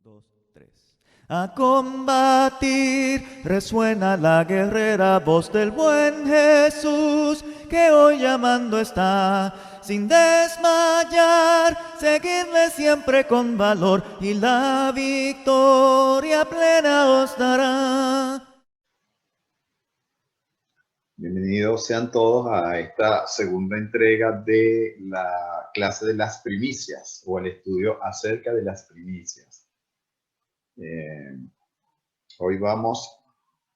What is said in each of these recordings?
2, 3. A combatir resuena la guerrera voz del buen Jesús, que hoy llamando está, sin desmayar, seguidle siempre con valor y la victoria plena os dará. Bienvenidos sean todos a esta segunda entrega de la clase de las primicias o el estudio acerca de las primicias. Hoy vamos,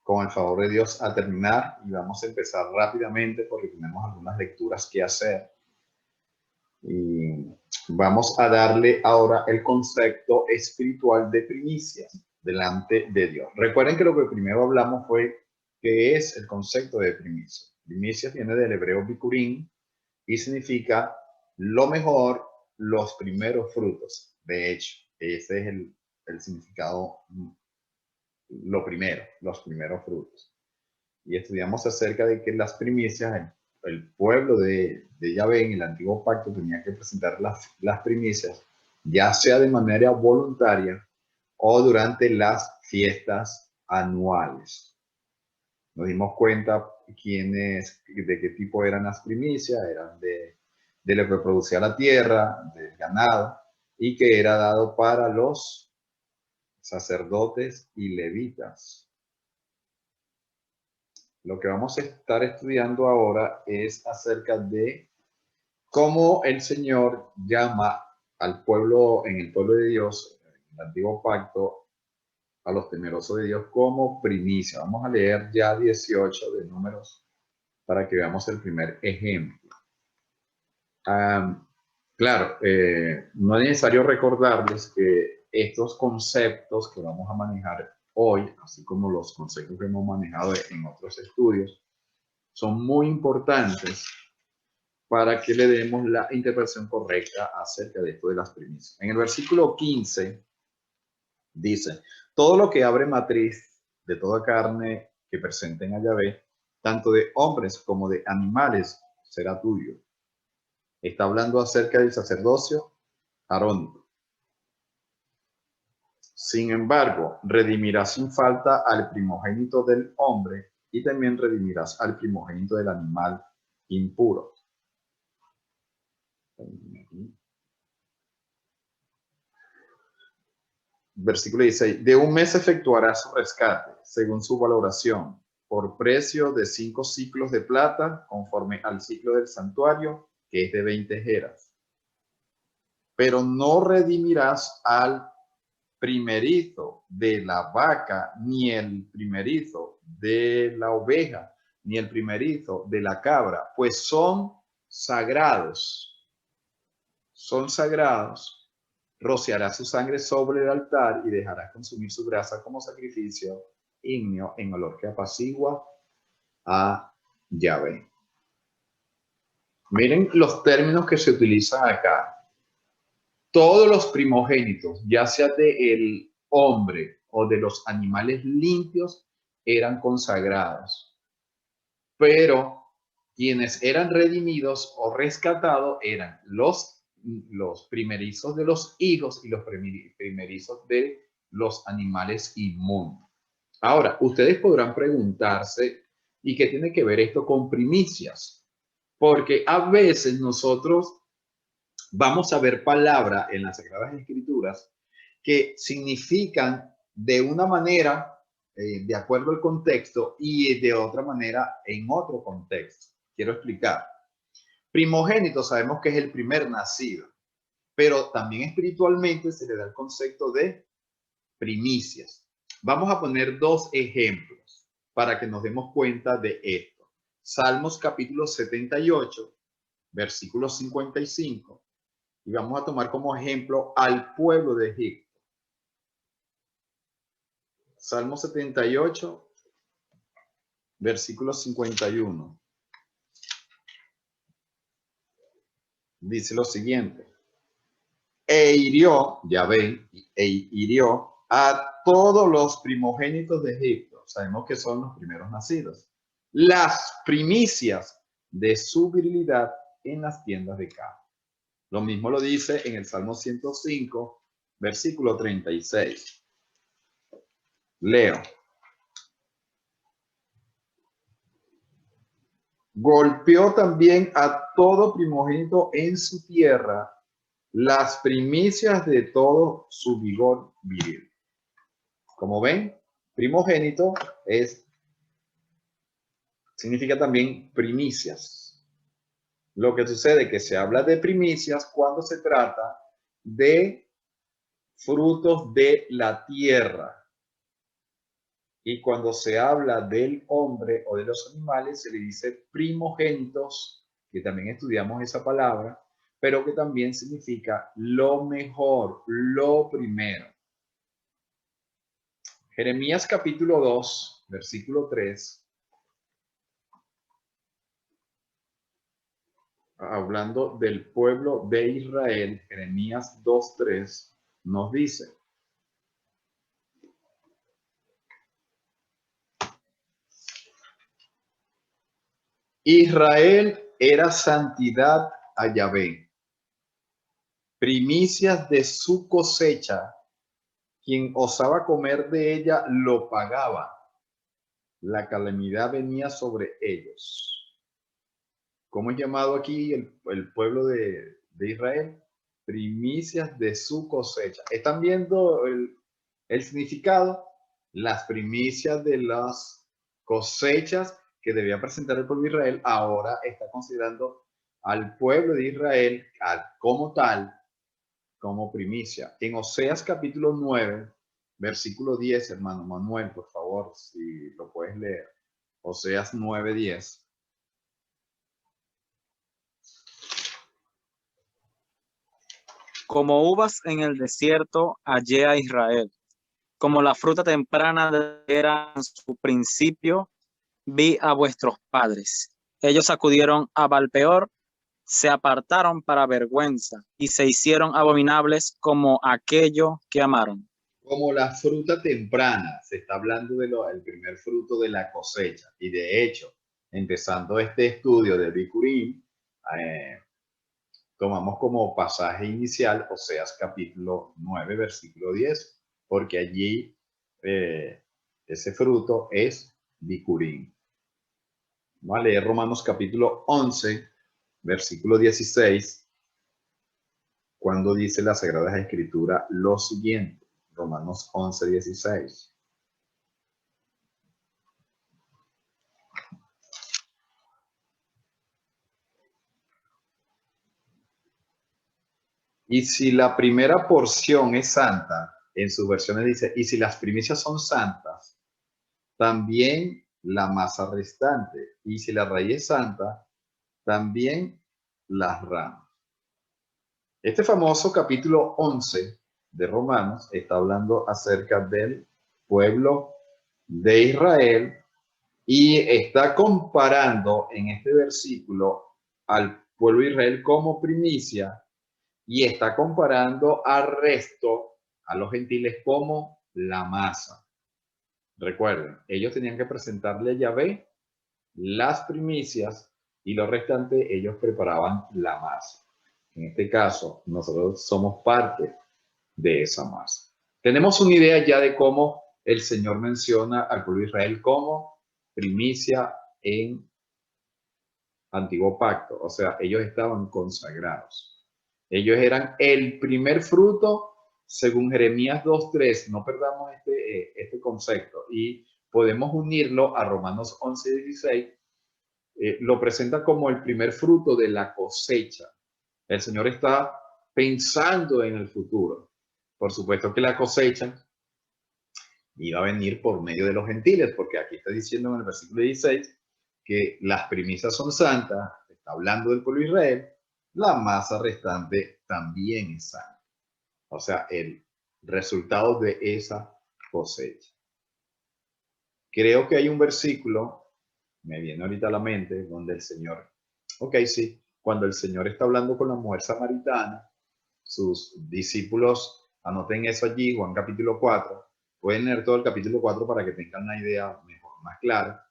con el favor de Dios, a terminar y vamos a empezar rápidamente porque tenemos algunas lecturas que hacer. Y vamos a darle ahora el concepto espiritual de primicias delante de Dios. Recuerden que lo que primero hablamos fue qué es el concepto de primicia. Primicia viene del hebreo bikurim y significa lo mejor, los primeros frutos. De hecho, ese es el significado, lo primero, los primeros frutos. Y estudiamos acerca de que las primicias, el pueblo de Yahvé en el antiguo pacto tenía que presentar las primicias, ya sea de manera voluntaria o durante las fiestas anuales. Nos dimos cuenta de qué tipo eran las primicias, eran de lo que producía la tierra, del ganado, y que era dado para los sacerdotes y levitas. Lo que vamos a estar estudiando ahora es acerca de cómo el Señor llama al pueblo, en el pueblo de Dios, en el antiguo pacto, a los temerosos de Dios como primicia. Vamos a leer ya 18 de Números para que veamos el primer ejemplo. Claro, no es necesario recordarles que estos conceptos que vamos a manejar hoy, así como los conceptos que hemos manejado en otros estudios, son muy importantes para que le demos la interpretación correcta acerca de esto de las primicias. En el versículo 15 dice, todo lo que abre matriz de toda carne que presenten a Yahvé, tanto de hombres como de animales, será tuyo. Está hablando acerca del sacerdocio arónico. Sin embargo, redimirás sin falta al primogénito del hombre y también redimirás al primogénito del animal impuro. Versículo 16. De un mes efectuará su rescate, según su valoración, por precio de 5 ciclos de plata, conforme al ciclo del santuario, que es de 20 jeras. Pero no redimirás al primerizo de la vaca, ni el primerizo de la oveja, ni el primerizo de la cabra, pues son sagrados. Son sagrados. Rociará su sangre sobre el altar y dejará consumir su grasa como sacrificio ígneo en olor que apacigua a Yahvé. Miren los términos que se utilizan acá. Todos los primogénitos, ya sea del hombre o de los animales limpios, eran consagrados. Pero quienes eran redimidos o rescatados eran los primerizos de los hijos y los primerizos de los animales inmundos. Ahora, ustedes podrán preguntarse, ¿y qué tiene que ver esto con primicias? Porque a veces nosotros vamos a ver palabras en las Sagradas Escrituras que significan de una manera, de acuerdo al contexto, y de otra manera en otro contexto. Quiero explicar. Primogénito sabemos que es el primer nacido, pero también espiritualmente se le da el concepto de primicias. Vamos a poner dos ejemplos para que nos demos cuenta de esto. Salmos capítulo 78, versículo 55. Y vamos a tomar como ejemplo al pueblo de Egipto. Salmo 78, versículo 51. Dice lo siguiente. E hirió, Yahvé, hirió a todos los primogénitos de Egipto. Sabemos que son los primeros nacidos. Las primicias de su virilidad en las tiendas de campo. Lo mismo lo dice en el Salmo 105, versículo 36. Leo. Golpeó también a todo primogénito en su tierra, las primicias de todo su vigor viril. Como ven, primogénito significa también primicias. Lo que sucede es que se habla de primicias cuando se trata de frutos de la tierra. Y cuando se habla del hombre o de los animales, se le dice primogénitos, que también estudiamos esa palabra, pero que también significa lo mejor, lo primero. Jeremías capítulo 2, versículo 3, hablando del pueblo de Israel, Jeremías 2:3 nos dice: Israel era santidad a Yahvé, primicias de su cosecha, quien osaba comer de ella lo pagaba. La calamidad venía sobre ellos. ¿Cómo es llamado aquí el pueblo de Israel? Primicias de su cosecha. ¿Están viendo el significado? Las primicias de las cosechas que debía presentar el pueblo de Israel, ahora está considerando al pueblo de Israel como tal, como primicia. En Oseas capítulo 9, versículo 10, hermano Manuel, por favor, si lo puedes leer. Oseas 9:10. Como uvas en el desierto hallé a Israel, como la fruta temprana era en su principio, vi a vuestros padres. Ellos acudieron a Balpeor, se apartaron para vergüenza y se hicieron abominables como aquello que amaron. Como la fruta temprana, se está hablando del primer fruto de la cosecha. Y de hecho, empezando este estudio de Bikurim, tomamos como pasaje inicial Oseas capítulo 9, versículo 10, porque allí ese fruto es Bikurim. Vamos a leer Romanos capítulo 11, versículo 16, cuando dice la Sagrada Escritura lo siguiente. Romanos 11, 16. Y si la primera porción es santa, en sus versiones dice, y si las primicias son santas, también la masa restante. Y si la raíz es santa, también las ramas. Este famoso capítulo 11 de Romanos está hablando acerca del pueblo de Israel y está comparando en este versículo al pueblo de Israel como primicia y está comparando al resto, a los gentiles, como la masa. Recuerden, ellos tenían que presentarle a Yahvé las primicias y lo restante ellos preparaban la masa. En este caso, nosotros somos parte de esa masa. Tenemos una idea ya de cómo el Señor menciona al pueblo de Israel como primicia en Antiguo Pacto. O sea, ellos estaban consagrados. Ellos eran el primer fruto según Jeremías 2:3. No perdamos este concepto y podemos unirlo a Romanos 11:16. Lo presenta como el primer fruto de la cosecha. El Señor está pensando en el futuro. Por supuesto que la cosecha iba a venir por medio de los gentiles, porque aquí está diciendo en el versículo 16 que las primicias son santas, está hablando del pueblo de Israel, la masa restante también es santa. O sea, el resultado de esa cosecha. Creo que hay un versículo, me viene ahorita a la mente, donde el Señor, sí, cuando el Señor está hablando con la mujer samaritana, sus discípulos, anoten eso allí, Juan capítulo 4, pueden leer todo el capítulo 4 para que tengan una idea mejor, más clara.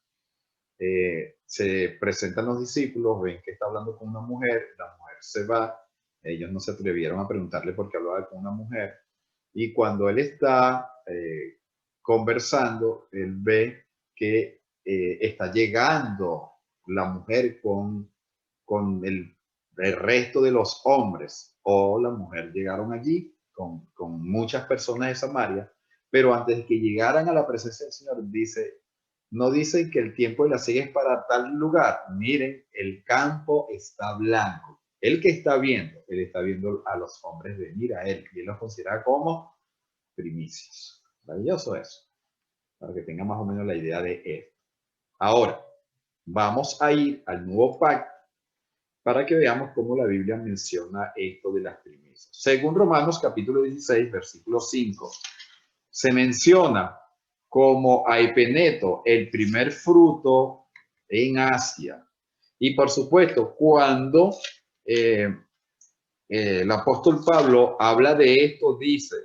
Se presentan los discípulos, ven que está hablando con una mujer, la mujer se va, ellos no se atrevieron a preguntarle por qué hablaba con una mujer, Y cuando él está conversando, él ve que está llegando la mujer con el resto de los hombres, o la mujer llegaron allí con muchas personas de Samaria, pero antes de que llegaran a la presencia del Señor, no dicen que el tiempo de la siega es para tal lugar. Miren, el campo está blanco. El que está viendo, él está viendo a los hombres venir a él, y él los considera como primicias. Maravilloso eso, para que tengan más o menos la idea de esto. Ahora, vamos a ir al nuevo pacto para que veamos cómo la Biblia menciona esto de las primicias. Según Romanos capítulo 16, versículo 5, se menciona como a Epeneto, el primer fruto en Asia. Y por supuesto, cuando el apóstol Pablo habla de esto, dice,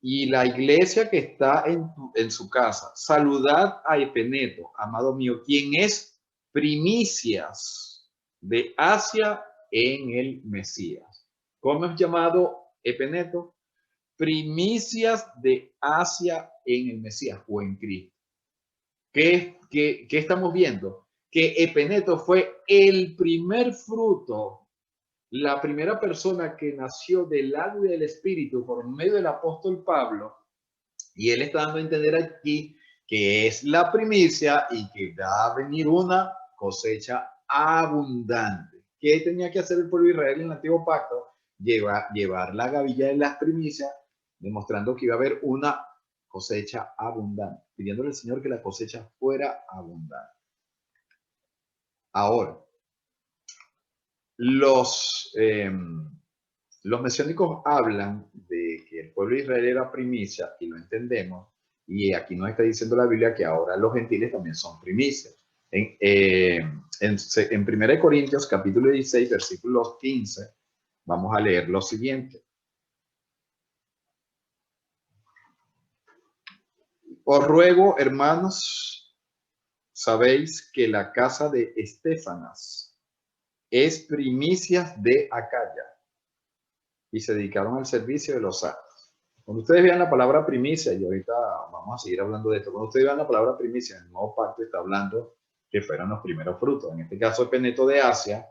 y la iglesia que está en su casa, saludad a Epeneto, amado mío, quien es primicias de Asia en el Mesías. ¿Cómo es llamado Epeneto? Primicias de Asia en el Mesías o en Cristo. ¿Qué estamos viendo? Que Epeneto fue el primer fruto, la primera persona que nació del agua y del Espíritu por medio del apóstol Pablo, y él está dando a entender aquí que es la primicia y que va a venir una cosecha abundante. ¿Qué tenía que hacer el pueblo de Israel en el antiguo pacto? Llevar la gavilla de las primicias, demostrando que iba a haber una cosecha abundante, pidiéndole al Señor que la cosecha fuera abundante. Ahora, los mesiánicos hablan de que el pueblo de Israel era primicia, y lo entendemos, y aquí nos está diciendo la Biblia que ahora los gentiles también son primicias. En 1 Corintios capítulo 16, versículos 15, vamos a leer lo siguiente. Os ruego, hermanos, sabéis que la casa de Estefanas es primicias de Acaya, y se dedicaron al servicio de los santos. Cuando ustedes vean la palabra primicia, y ahorita vamos a seguir hablando de esto, cuando ustedes vean la palabra primicia, el nuevo pacto está hablando que fueron los primeros frutos. En este caso, Epeneto de Asia,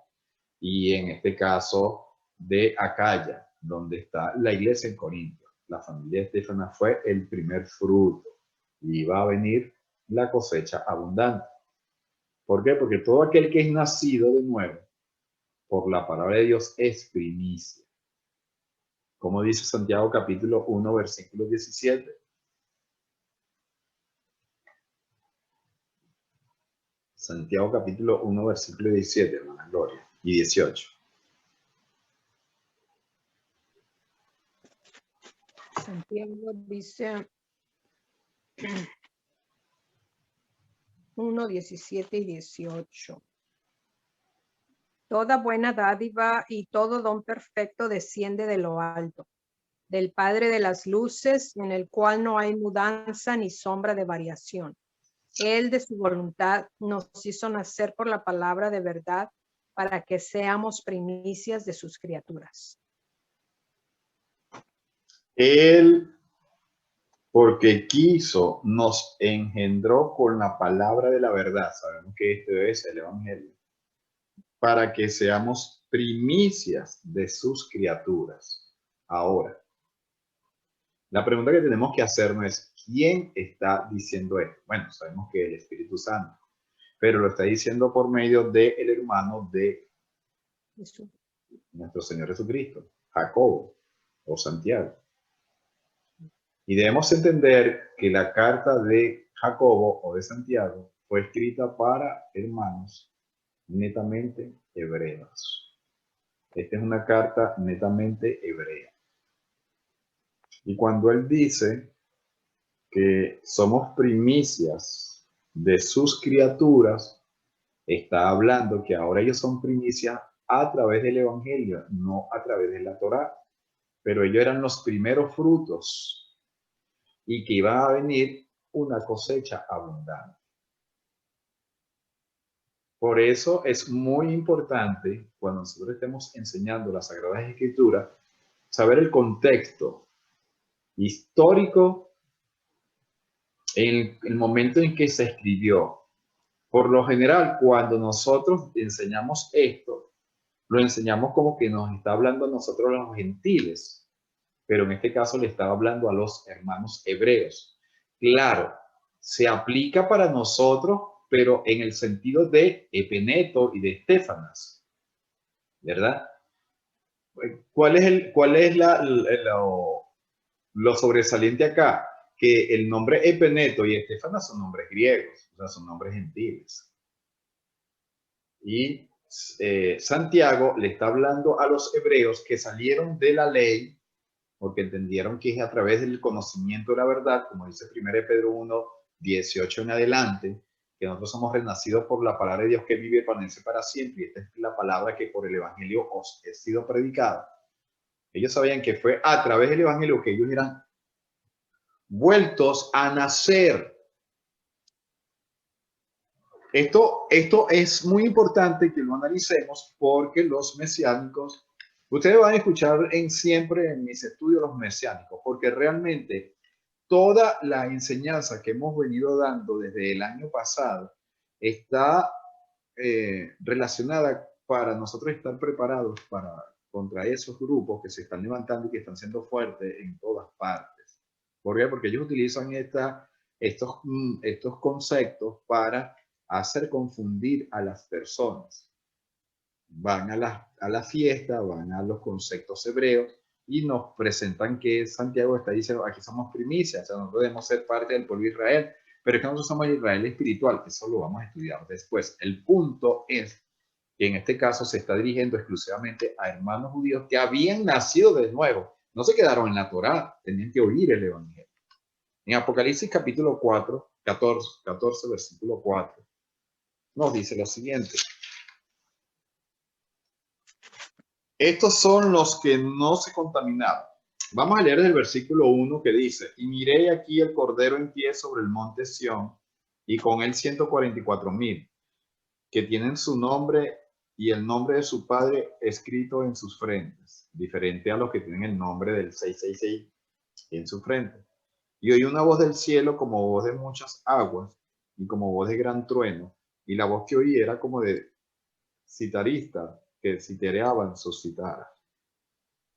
y en este caso de Acaya, donde está la iglesia en Corinto. La familia de Estefanas fue el primer fruto, y va a venir la cosecha abundante. ¿Por qué? Porque todo aquel que es nacido de nuevo por la palabra de Dios es primicia. Como dice Santiago capítulo 1, versículo 17. Santiago capítulo 1, versículo 17, hermana Gloria, y 18. Santiago dice 1, 17 y 18. Toda buena dádiva y todo don perfecto desciende de lo alto, del Padre de las luces, en el cual no hay mudanza ni sombra de variación. Él de su voluntad nos hizo nacer por la palabra de verdad para que seamos primicias de sus criaturas. Él, porque quiso, nos engendró con la palabra de la verdad. Sabemos que esto es el Evangelio. Para que seamos primicias de sus criaturas. Ahora, la pregunta que tenemos que hacernos es, ¿quién está diciendo esto? Bueno, sabemos que el Espíritu Santo, pero lo está diciendo por medio del hermano de Jesús. nuestro Señor Jesucristo, Jacobo o Santiago. Y debemos entender que la carta de Jacobo o de Santiago fue escrita para hermanos netamente hebreos. Esta es una carta netamente hebrea. Y cuando él dice que somos primicias de sus criaturas, está hablando que ahora ellos son primicias a través del Evangelio, no a través de la Torá. Pero ellos eran los primeros frutos y que iba a venir una cosecha abundante. Por eso es muy importante, cuando nosotros estemos enseñando las Sagradas Escrituras, saber el contexto histórico en el momento en que se escribió. Por lo general, cuando nosotros enseñamos esto, lo enseñamos como que nos está hablando a nosotros los gentiles, pero en este caso le estaba hablando a los hermanos hebreos. Claro, se aplica para nosotros, pero en el sentido de Epeneto y de Estefanas, ¿verdad? ¿Cuál es lo sobresaliente acá? Que el nombre Epeneto y Estefanas son nombres griegos, o sea, son nombres gentiles. Y Santiago le está hablando a los hebreos que salieron de la ley porque entendieron que es a través del conocimiento de la verdad, como dice 1 Pedro 1, 18 en adelante, que nosotros somos renacidos por la palabra de Dios que vive y permanece para siempre, y esta es la palabra que por el evangelio os he sido predicada. Ellos sabían que fue a través del evangelio que ellos eran vueltos a nacer. Esto es muy importante que lo analicemos porque los mesiánicos, ustedes van a escuchar siempre en mis estudios los mesiánicos, porque realmente toda la enseñanza que hemos venido dando desde el año pasado está relacionada para nosotros estar preparados contra esos grupos que se están levantando y que están siendo fuertes en todas partes. ¿Por qué? Porque ellos utilizan estos conceptos para hacer confundir a las personas. Van a la fiesta, van a los conceptos hebreos y nos presentan que Santiago está diciendo, aquí somos primicias, o sea, no podemos ser parte del pueblo de Israel, pero es que nosotros somos Israel espiritual, eso lo vamos a estudiar después. El punto es que en este caso se está dirigiendo exclusivamente a hermanos judíos que habían nacido de nuevo, no se quedaron en la Torá, tenían que oír el evangelio. En Apocalipsis capítulo 4, 14 versículo 4, nos dice lo siguiente. Estos son los que no se contaminaron. Vamos a leer el versículo 1 que dice, y miré aquí el Cordero en pie sobre el monte Sión, y con él 144,000, que tienen su nombre y el nombre de su Padre escrito en sus frentes, diferente a los que tienen el nombre del 666 en su frente. Y oí una voz del cielo como voz de muchas aguas, y como voz de gran trueno, y la voz que oí era como de citarista, que citereaban sus citaras.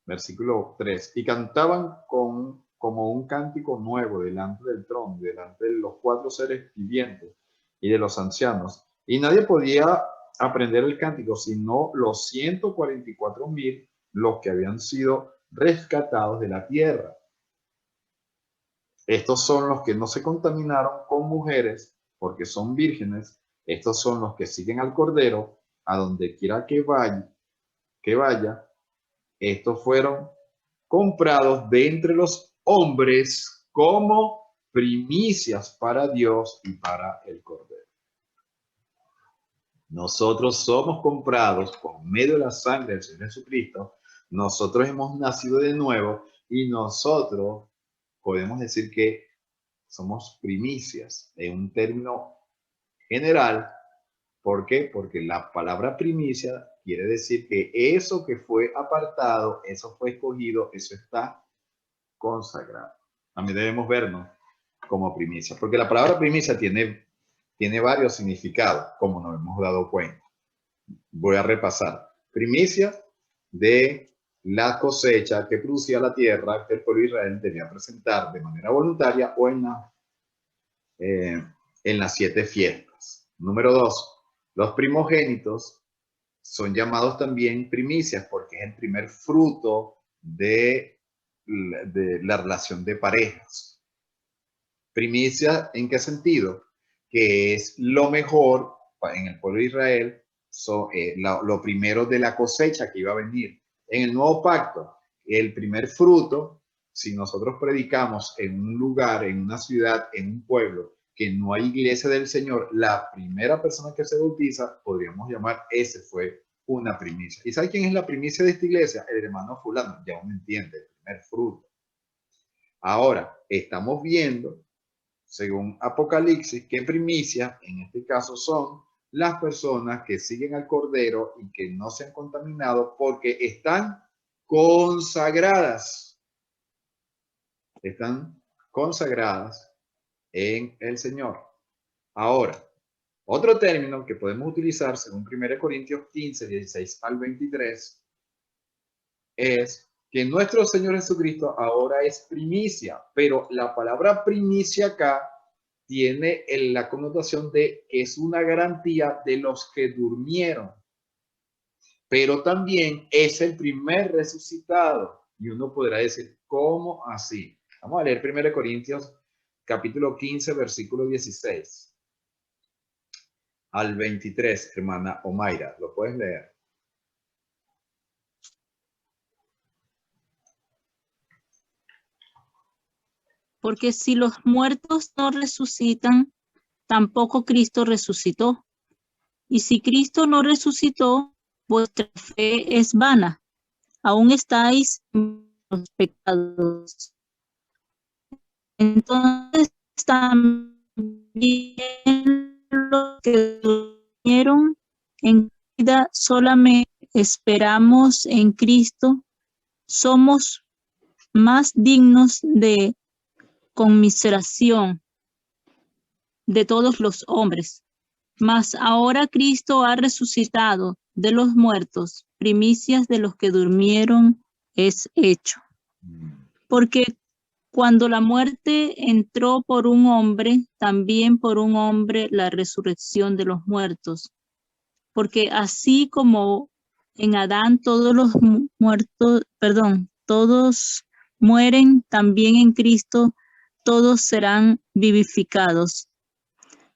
Versículo 3. Y cantaban como un cántico nuevo delante del trono, delante de los 4 seres vivientes y de los ancianos. Y nadie podía aprender el cántico, sino los 144,000, los que habían sido rescatados de la tierra. Estos son los que no se contaminaron con mujeres, porque son vírgenes. Estos son los que siguen al Cordero, a donde quiera que vaya. Estos fueron comprados de entre los hombres como primicias para Dios y para el Cordero. Nosotros somos comprados por medio de la sangre del Señor Jesucristo. Nosotros hemos nacido de nuevo y nosotros podemos decir que somos primicias en un término general. ¿Por qué? Porque la palabra primicia quiere decir que eso que fue apartado, eso fue escogido, eso está consagrado. También debemos vernos como primicia, porque la palabra primicia tiene varios significados, como nos hemos dado cuenta. Voy a repasar. Primicia de la cosecha que producía la tierra que el pueblo de Israel debía presentar de manera voluntaria o en las 7 fiestas. Número 2. Los primogénitos son llamados también primicias porque es el primer fruto de la relación de parejas. Primicia, ¿en qué sentido? Que es lo mejor en el pueblo de Israel, lo primero de la cosecha que iba a venir. En el nuevo pacto, el primer fruto, si nosotros predicamos en un lugar, en una ciudad, en un pueblo, que no hay iglesia del Señor, la primera persona que se bautiza, podríamos llamar, ese fue una primicia. ¿Y sabe quién es la primicia de esta iglesia? El hermano fulano, ya uno entiende, el primer fruto. Ahora, estamos viendo, según Apocalipsis, que primicia, en este caso, son las personas que siguen al Cordero y que no se han contaminado porque están consagradas. están consagradas en el Señor. Ahora, otro término que podemos utilizar según 1 Corintios 15, 16 al 23, es que nuestro Señor Jesucristo ahora es primicia, pero la palabra primicia acá tiene la connotación de que es una garantía de los que durmieron, pero también es el primer resucitado. Y uno podrá decir, ¿cómo así? Vamos a leer 1 Corintios capítulo 15, versículo 16 al 23, hermana Omaira. ¿Lo puedes leer? Porque si los muertos no resucitan, tampoco Cristo resucitó. Y si Cristo no resucitó, vuestra fe es vana. Aún estáis en los pecados. Entonces también los que durmieron en vida solamente esperamos en Cristo, somos más dignos de conmiseración de todos los hombres. Mas ahora Cristo ha resucitado de los muertos, primicias de los que durmieron es hecho. Porque cuando la muerte entró por un hombre, también por un hombre la resurrección de los muertos. Porque así como en Adán todos los muertos, todos mueren, también en Cristo todos serán vivificados.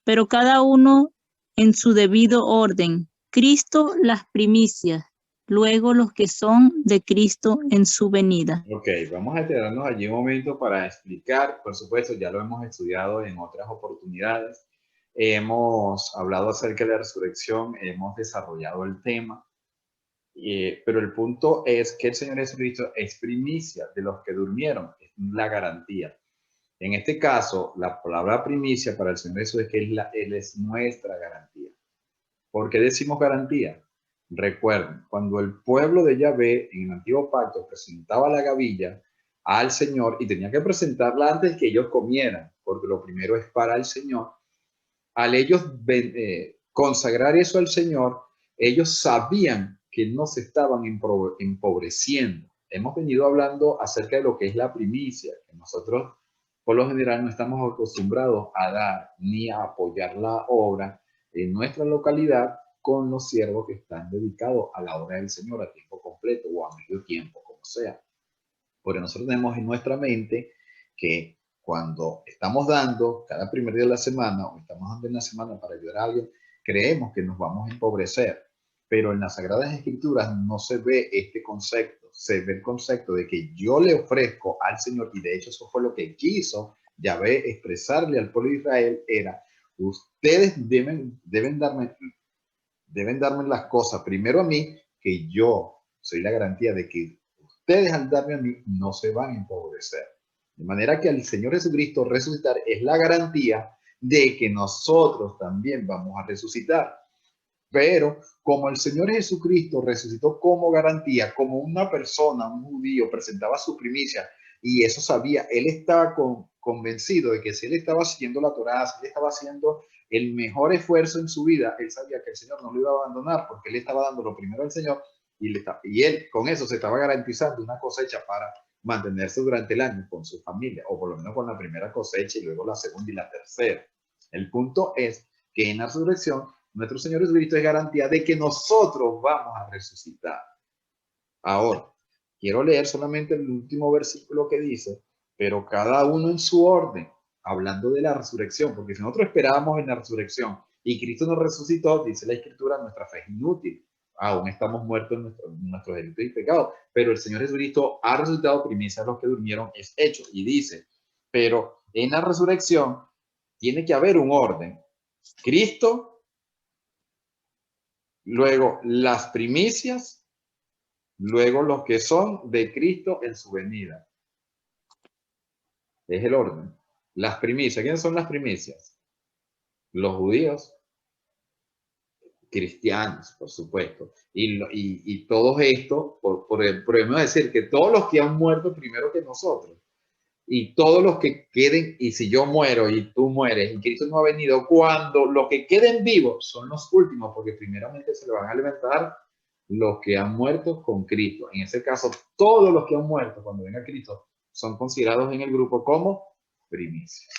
Pero cada uno en su debido orden. Cristo las primicias, luego los que son de Cristo en su venida. Ok, vamos a quedarnos allí un momento para explicar. Por supuesto, ya lo hemos estudiado en otras oportunidades. Hemos hablado acerca de la resurrección, hemos desarrollado el tema. Pero el punto es que el Señor Jesucristo es primicia de los que durmieron, es la garantía. En este caso, la palabra primicia para el Señor Jesús es que Él es nuestra garantía. ¿Por qué decimos garantía? Recuerden, cuando el pueblo de Yahvé en el Antiguo Pacto presentaba la gavilla al Señor y tenía que presentarla antes que ellos comieran, porque lo primero es para el Señor, al ellos consagrar eso al Señor, ellos sabían que no se estaban empobreciendo. Hemos venido hablando acerca de lo que es la primicia, que nosotros por lo general no estamos acostumbrados a dar ni a apoyar la obra en nuestra localidad con los siervos que están dedicados a la obra del Señor a tiempo completo o a medio tiempo, como sea. Porque nosotros tenemos en nuestra mente que cuando estamos dando cada primer día de la semana o estamos dando en la semana para ayudar a alguien, creemos que nos vamos a empobrecer. Pero en las Sagradas Escrituras no se ve este concepto, se ve el concepto de que yo le ofrezco al Señor, y de hecho eso fue lo que quiso Yahvé expresarle al pueblo de Israel, era, ustedes deben darme las cosas primero a mí, que yo soy la garantía de que ustedes al darme a mí no se van a empobrecer. De manera que al Señor Jesucristo resucitar es la garantía de que nosotros también vamos a resucitar. Pero como el Señor Jesucristo resucitó como garantía, como una persona, un judío, presentaba su primicia, y eso sabía, él estaba convencido de que si él estaba haciendo la Torá, si él estaba haciendo el mejor esfuerzo en su vida, él sabía que el Señor no lo iba a abandonar, porque él estaba dando lo primero al Señor, y él con eso se estaba garantizando una cosecha para mantenerse durante el año con su familia, o por lo menos con la primera cosecha y luego la segunda y la tercera. El punto es que en la resurrección nuestro Señor Jesucristo es garantía de que nosotros vamos a resucitar. Ahora, quiero leer solamente el último versículo que dice, pero cada uno en su orden, hablando de la resurrección, porque si nosotros esperábamos en la resurrección y Cristo nos resucitó, dice la Escritura, nuestra fe es inútil. Aún estamos muertos en nuestros delitos y pecados, pero el Señor Jesucristo ha resucitado, primicia de los que durmieron es hecho. Y dice, pero en la resurrección tiene que haber un orden. Cristo, luego las primicias, luego los que son de Cristo en su venida. Es el orden. Las primicias. ¿Quiénes son las primicias? Los judíos, cristianos, por supuesto. Y todos estos, podemos decir que todos los que han muerto primero que nosotros, Y todos los que queden, y si yo muero y tú mueres y Cristo no ha venido, cuando los que queden vivos son los últimos, porque primeramente se le van a alimentar los que han muerto con Cristo. En ese caso, todos los que han muerto cuando venga Cristo son considerados en el grupo como primicias.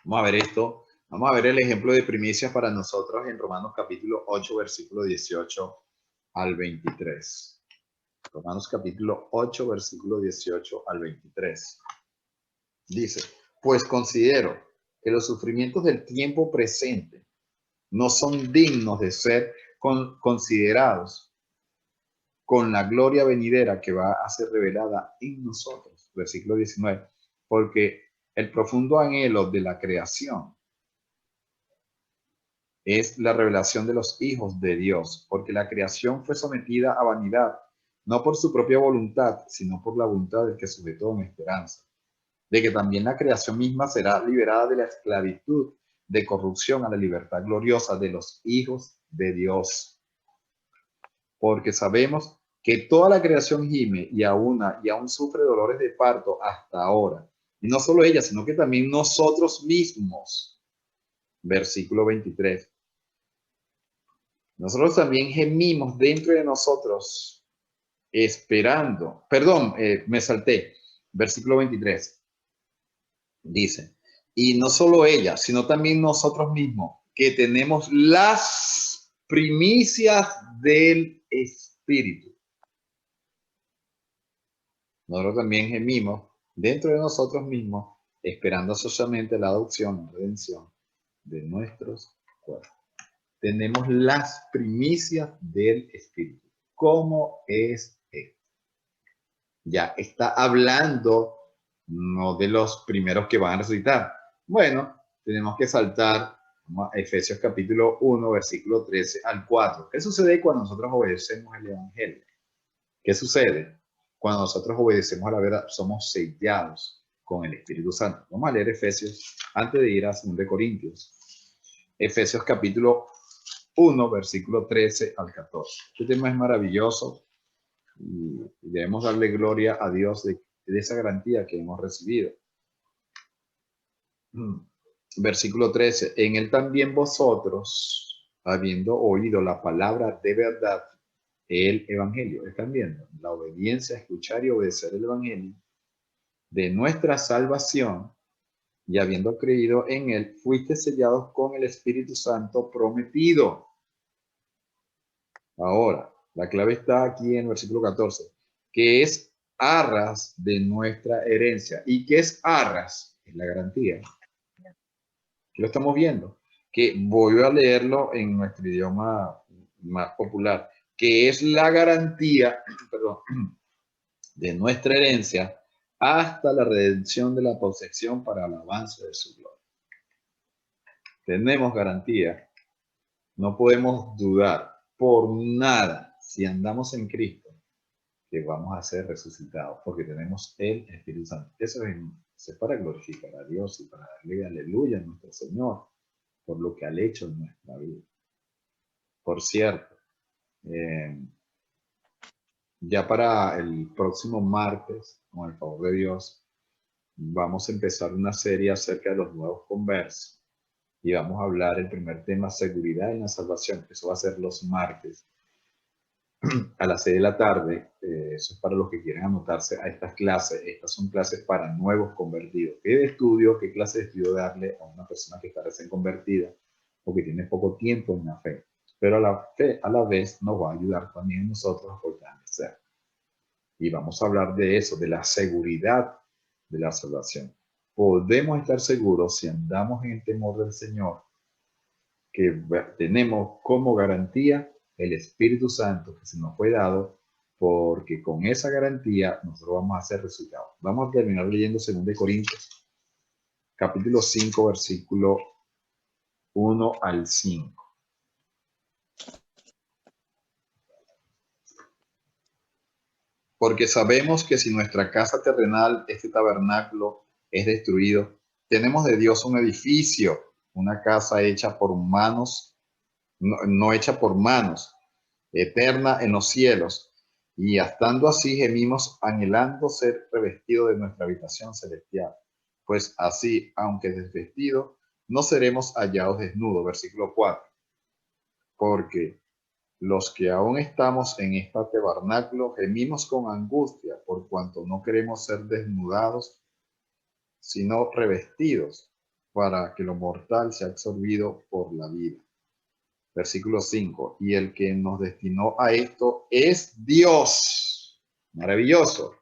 Vamos a ver esto. Vamos a ver el ejemplo de primicias para nosotros en Romanos capítulo 8, versículo 18 al 23. Romanos capítulo 8, versículo 18 al 23. Dice, pues considero que los sufrimientos del tiempo presente no son dignos de ser considerados con la gloria venidera que va a ser revelada en nosotros. Versículo 19, porque el profundo anhelo de la creación es la revelación de los hijos de Dios, porque la creación fue sometida a vanidad, no por su propia voluntad, sino por la voluntad del que sujetó en esperanza, de que también la creación misma será liberada de la esclavitud de corrupción a la libertad gloriosa de los hijos de Dios. Porque sabemos que toda la creación gime y aún sufre dolores de parto hasta ahora. Y no solo ella, sino que también nosotros mismos. Versículo 23. Nosotros también gemimos dentro de nosotros, esperando. Perdón, me salté. Versículo 23. Dice, y no solo ella, sino también nosotros mismos, que tenemos las primicias del Espíritu. Nosotros también gemimos dentro de nosotros mismos, esperando ansiosamente la adopción y redención de nuestros cuerpos. Tenemos las primicias del Espíritu. ¿Cómo es esto? Ya está hablando no de los primeros que van a resucitar. Bueno, tenemos que saltar a Efesios capítulo 1, versículo 13 al 4. ¿Qué sucede cuando nosotros obedecemos el Evangelio? ¿Qué sucede? Cuando nosotros obedecemos a la verdad, somos sellados con el Espíritu Santo. Vamos a leer Efesios antes de ir a 2 Corintios. Efesios capítulo 1, versículo 13 al 14. Este tema es maravilloso y debemos darle gloria a Dios de esa garantía que hemos recibido. Versículo 13. En él también vosotros, habiendo oído la palabra de verdad, el evangelio, ¿están viendo? La obediencia, escuchar y obedecer el evangelio de nuestra salvación, y habiendo creído en él, fuiste sellados con el Espíritu Santo prometido. Ahora, la clave está aquí en el versículo 14, que es arras de nuestra herencia. ¿Y qué es arras? Es la garantía. Aquí lo estamos viendo. Que voy a leerlo en nuestro idioma más popular, que es la garantía, perdón, de nuestra herencia hasta la redención de la posesión para el avance de su gloria. Tenemos garantía. No podemos dudar por nada, si andamos en Cristo, que vamos a ser resucitados, porque tenemos el Espíritu Santo. Eso es para glorificar a Dios y para darle aleluya a nuestro Señor por lo que ha hecho en nuestra vida. Por cierto, ya para el próximo martes, con el favor de Dios, vamos a empezar una serie acerca de los nuevos conversos. Y vamos a hablar el primer tema, seguridad en la salvación. Eso va a ser los martes a las 6 de la tarde. Eso es para los que quieran anotarse a estas clases. Estas son clases para nuevos convertidos. ¿Qué clase de estudio darle a una persona que está recién convertida o que tiene poco tiempo en la fe? Pero a la vez nos va a ayudar también a nosotros a fortalecer. Y vamos a hablar de eso, de la seguridad de la salvación. Podemos estar seguros si andamos en el temor del Señor, que tenemos como garantía el Espíritu Santo que se nos fue dado, porque con esa garantía nosotros vamos a ser resucitados. Vamos a terminar leyendo 2 Corintios, capítulo 5, versículo 1 al 5. Porque sabemos que si nuestra casa terrenal, este tabernáculo, es destruido, tenemos de Dios un edificio, una casa hecha por manos, no hecha por manos, eterna en los cielos. Y estando así gemimos anhelando ser revestidos de nuestra habitación celestial. Pues así, aunque desvestidos, no seremos hallados desnudos. Versículo 4. Porque los que aún estamos en este tabernáculo gemimos con angustia por cuanto no queremos ser desnudados, sino revestidos, para que lo mortal sea absorbido por la vida. Versículo 5. Y el que nos destinó a esto es Dios. Maravilloso.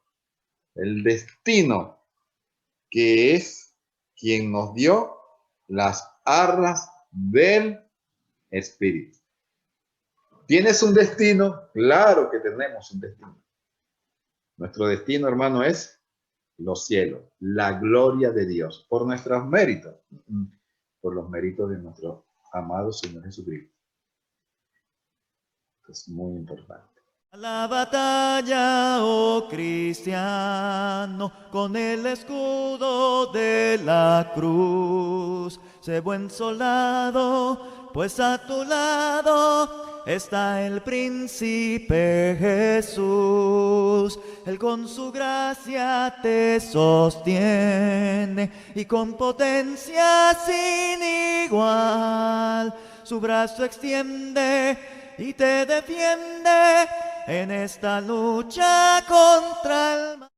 El destino, que es quien nos dio las arras del Espíritu. ¿Tienes un destino? Claro que tenemos un destino. Nuestro destino, hermano, es los cielos, la gloria de Dios, por nuestros méritos, por los méritos de nuestro amado Señor Jesucristo. Es muy importante. A la batalla, oh cristiano, con el escudo de la cruz. Sé buen soldado, pues a tu lado está el príncipe Jesús. Él con su gracia te sostiene y con potencia sin igual su brazo extiende y te defiende en esta lucha contra el mal.